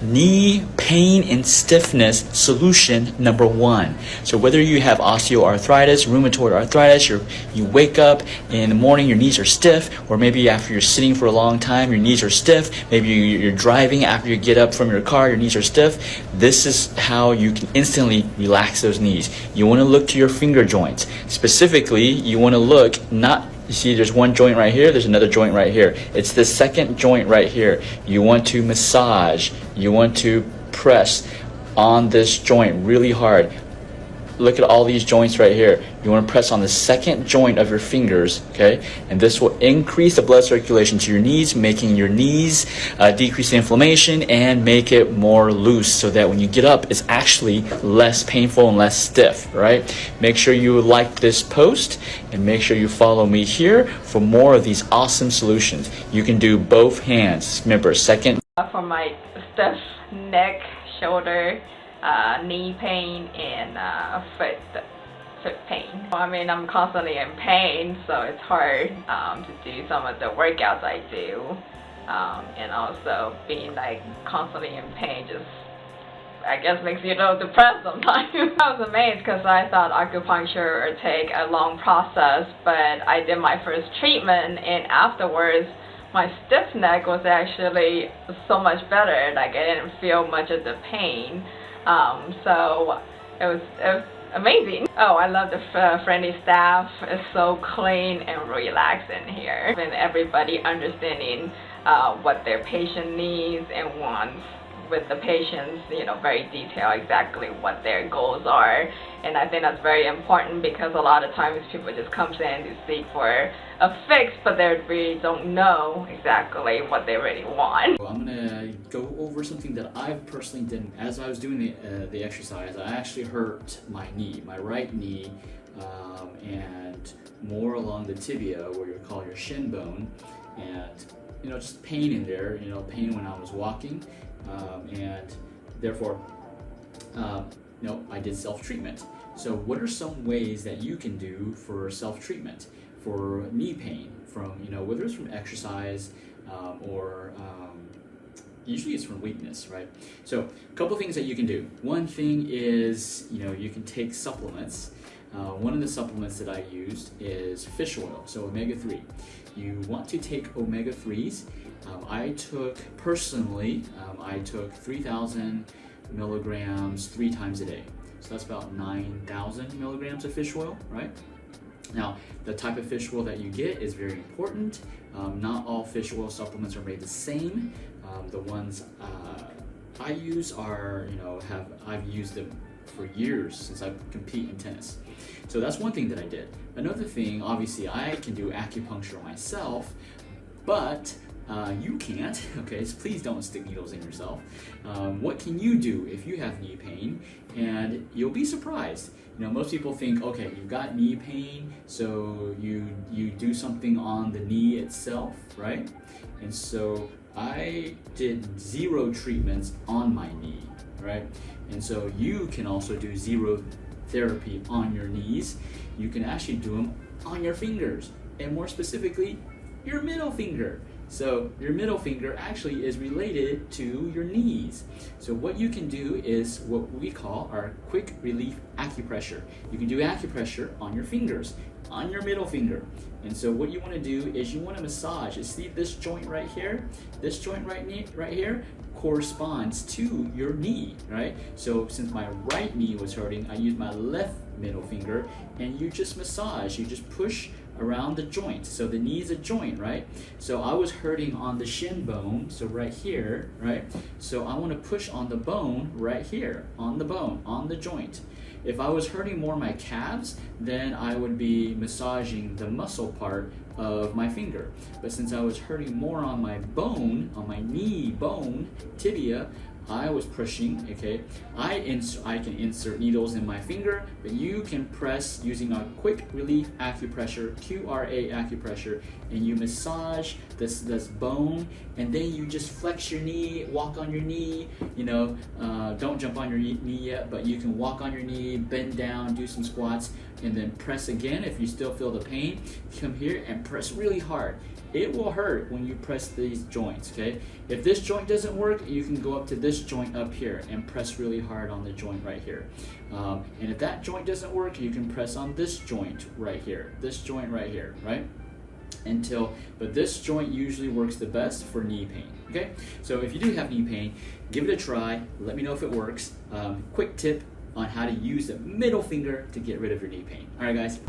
knee pain and stiffness solution number one. So whether you have osteoarthritis, rheumatoid arthritis, you wake up in the morning, your knees are stiff, or maybe after you're sitting for a long time, your knees are stiff, maybe you're driving, after you get up from your car, your knees are stiff, this is how you can instantly relax those knees. You want to look to your finger joints. Specifically, you want to look you see there's one joint right here, there's another joint right here. It's the second joint right here. You want to massage, you want to press on this joint really hard. Look at all these joints right here. You want to press on the second joint of your fingers, okay? And this will increase the blood circulation to your knees, making your knees decrease the inflammation and make it more loose so that when you get up, it's actually less painful and less stiff, right? Make sure you like this post and make sure you follow me here for more of these awesome solutions. You can do both hands. Remember, second. For my stiff neck, shoulder, knee pain, and foot pain. I mean, I'm constantly in pain, so it's hard to do some of the workouts I do, and also being like constantly in pain just, I guess, makes you a little depressed sometimes. I was amazed because I thought acupuncture would take a long process, but I did my first treatment, and afterwards my stiff neck was actually so much better. Like, I didn't feel much of the pain. So it was amazing. Oh, I love the friendly staff. It's so clean and relaxing here. And everybody understanding what their patient needs and wants, with the patients, you know, very detailed exactly what their goals are. And I think that's very important because a lot of times people just come in to seek for a fix, but they really don't know exactly what they really want. I'm gonna go over something that I personally did. As I was doing the exercise, I actually hurt my knee, my right knee, and more along the tibia, where you call your shin bone, and you know, just pain in there. You know, pain when I was walking. And therefore, you know, I did self-treatment. So what are some ways that you can do for self-treatment for knee pain, from, you know, whether it's from exercise or usually it's from weakness, right? So a couple things that you can do. One thing is, you know, you can take supplements. One of the supplements that I used is fish oil, so omega-3. You want to take omega-3s. I took 3,000 milligrams 3 times a day. So that's about 9,000 milligrams of fish oil, right? Now, the type of fish oil that you get is very important. Not all fish oil supplements are made the same. The ones I use are, you know, I've used them for years since I compete in tennis. So that's one thing that I did. Another thing, obviously, I can do acupuncture myself, but you can't, okay, so please don't stick needles in yourself. What can you do if you have knee pain? And you'll be surprised. You know, most people think, okay, you've got knee pain, so you do something on the knee itself, right? And so I did 0 treatments on my knee, right? And so you can also do 0 therapy on your knees. You can actually do them on your fingers, and more specifically, your middle finger. So your middle finger actually is related to your knees. So what you can do is what we call our quick relief acupressure. You can do acupressure on your fingers, on your middle finger. And so what you want to do is you want to massage. You see this joint right here? This joint right here corresponds to your knee, right? So since my right knee was hurting, I used my left middle finger, and you just massage. You just push around the joint. So the knee is a joint, right? So I was hurting on the shin bone, so right here, right? So I want to push on the bone right here, on the bone, on the joint. If I was hurting more my calves, then I would be massaging the muscle part of my finger. But since I was hurting more on my bone, on my knee bone, tibia, I was pushing, okay? I can insert needles in my finger, but you can press using a quick relief acupressure, QRA acupressure, and you massage this bone, and then you just flex your knee, walk on your knee, you know, don't jump on your knee yet, but you can walk on your knee, bend down, do some squats, and then press again if you still feel the pain. Come here and press really hard. it will hurt when you press these joints, okay? If this joint doesn't work, you can go up to this joint up here and press really hard on the joint right here. And if that joint doesn't work, you can press on this joint right here, right? But this joint usually works the best for knee pain, okay? So if you do have knee pain, give it a try, let me know if it works. Quick tip on how to use the middle finger to get rid of your knee pain. All right, guys.